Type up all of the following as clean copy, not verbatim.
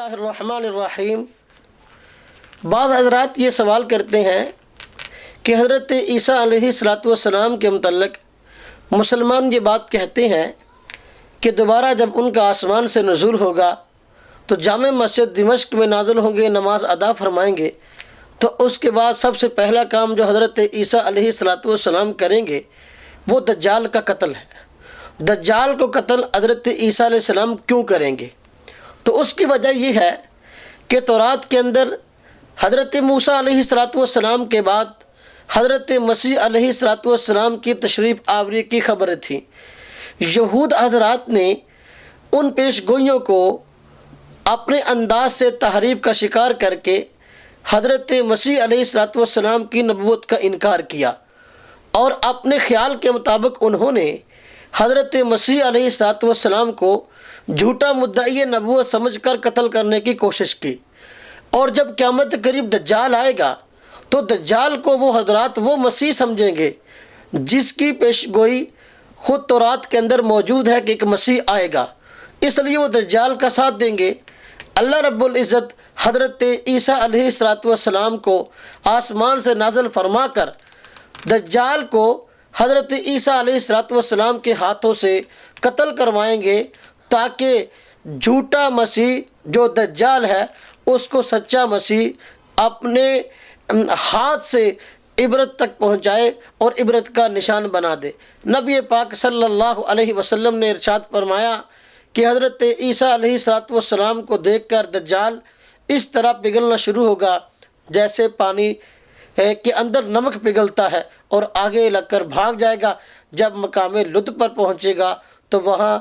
اللہ الرحمن الرحیم۔ بعض حضرات یہ سوال کرتے ہیں کہ حضرت عیسیٰ علیہ السلام کے متعلق مسلمان یہ بات کہتے ہیں کہ دوبارہ جب ان کا آسمان سے نزول ہوگا تو جامع مسجد دمشق میں نازل ہوں گے، نماز ادا فرمائیں گے، تو اس کے بعد سب سے پہلا کام جو حضرت عیسیٰ علیہ السلام کریں گے وہ دجال کا قتل ہے۔ دجال کو قتل حضرت عیسیٰ علیہ السلام کیوں کریں گے؟ تو اس کی وجہ یہ ہے کہ تورات کے اندر حضرت موسیٰ علیہ السلام کے بعد حضرت مسیح علیہ السلام کی تشریف آوری کی خبریں تھیں۔ یہود حضرات نے ان پیش گوئیوں کو اپنے انداز سے تحریف کا شکار کر کے حضرت مسیح علیہ السلام کی نبوت کا انکار کیا، اور اپنے خیال کے مطابق انہوں نے حضرت مسیح علیہ السلام کو جھوٹا مدعی نبوت سمجھ کر قتل کرنے کی کوشش کی۔ اور جب قیامت قریب دجال آئے گا تو دجال کو وہ حضرات وہ مسیح سمجھیں گے جس کی پیش گوئی خود تورات کے اندر موجود ہے کہ ایک مسیح آئے گا، اس لیے وہ دجال کا ساتھ دیں گے۔ اللہ رب العزت حضرت عیسیٰ علیہ السلام کو آسمان سے نازل فرما کر دجال کو حضرت عیسیٰ علیہ السلام کے ہاتھوں سے قتل کروائیں گے، تاکہ جھوٹا مسیح جو دجال ہے اس کو سچا مسیح اپنے ہاتھ سے عبرت تک پہنچائے اور عبرت کا نشان بنا دے۔ نبی پاک صلی اللہ علیہ وسلم نے ارشاد فرمایا کہ حضرت عیسیٰ علیہ السلام کو دیکھ کر دجال اس طرح پگھلنا شروع ہوگا جیسے پانی کے اندر نمک پگھلتا ہے، اور آگے لگ کر بھاگ جائے گا۔ جب مقام لد پر پہنچے گا تو وہاں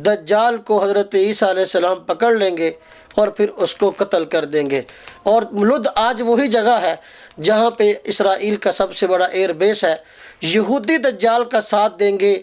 دجال کو حضرت عیسیٰ علیہ السلام پکڑ لیں گے اور پھر اس کو قتل کر دیں گے۔ اور لد آج وہی جگہ ہے جہاں پہ اسرائیل کا سب سے بڑا ایئر بیس ہے۔ یہودی دجال کا ساتھ دیں گے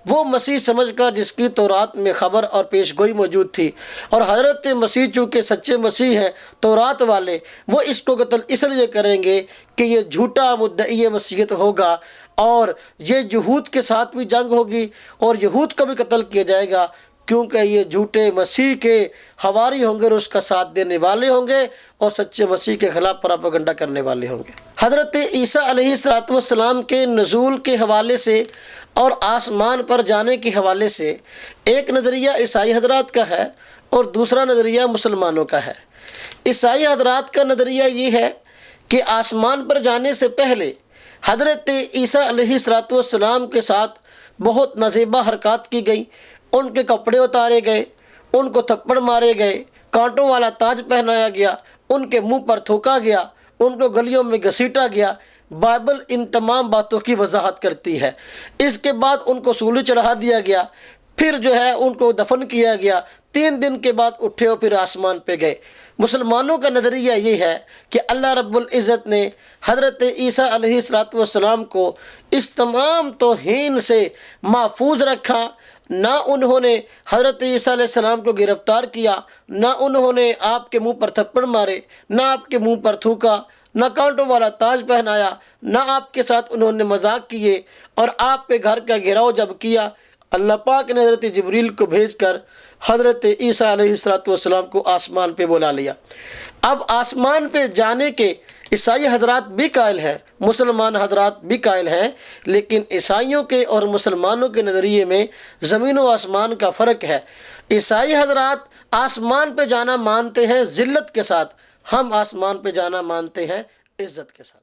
وہ مسیح سمجھ کر جس کی تورات میں خبر اور پیش گوئی موجود تھی، اور حضرت مسیح چونکہ سچے مسیح ہیں تورات والے، وہ اس کو قتل اس لیے کریں گے کہ یہ جھوٹا مدعی مسیحیت ہوگا، اور یہ یہود کے ساتھ بھی جنگ ہوگی اور یہود کو بھی قتل کیا جائے گا، کیونکہ یہ جھوٹے مسیح کے حواری ہوں گے اور اس کا ساتھ دینے والے ہوں گے اور سچے مسیح کے خلاف پراپیگنڈا کرنے والے ہوں گے۔ حضرت عیسیٰ علیہ السلام کے نزول کے حوالے سے اور آسمان پر جانے کے حوالے سے ایک نظریہ عیسائی حضرات کا ہے اور دوسرا نظریہ مسلمانوں کا ہے۔ عیسائی حضرات کا نظریہ یہ ہے کہ آسمان پر جانے سے پہلے حضرت عیسیٰ علیہ السلام کے ساتھ بہت نازیبا حرکات کی گئی، ان کے کپڑے اتارے گئے، ان کو تھپڑ مارے گئے، کانٹوں والا تاج پہنایا گیا، ان کے منہ پر تھوکا گیا، ان کو گلیوں میں گھسیٹا گیا۔ بائبل ان تمام باتوں کی وضاحت کرتی ہے۔ اس کے بعد ان کو سولی چڑھا دیا گیا، پھر جو ہے ان کو دفن کیا گیا، 3 دن کے بعد اٹھے اور پھر آسمان پہ گئے۔ مسلمانوں کا نظریہ یہ ہے کہ اللہ رب العزت نے حضرت عیسیٰ علیہ السلام کو اس تمام توہین سے محفوظ رکھا، نہ انہوں نے حضرت عیسیٰ علیہ السلام کو گرفتار کیا، نہ انہوں نے آپ کے منہ پر تھپڑ مارے، نہ آپ کے منہ پر تھوکا، نہ کانٹوں والا تاج پہنایا، نہ آپ کے ساتھ انہوں نے مذاق کیے، اور آپ کے گھر کا گھیراؤ جب کیا اللہ پاک نے حضرت جبریل کو بھیج کر حضرت عیسیٰ علیہ السلام کو آسمان پہ بلا لیا۔ اب آسمان پہ جانے کے عیسائی حضرات بھی قائل ہیں، مسلمان حضرات بھی قائل ہیں، لیکن عیسائیوں کے اور مسلمانوں کے نظریے میں زمین و آسمان کا فرق ہے۔ عیسائی حضرات آسمان پہ جانا مانتے ہیں ذلت کے ساتھ، ہم آسمان پہ جانا مانتے ہیں عزت کے ساتھ۔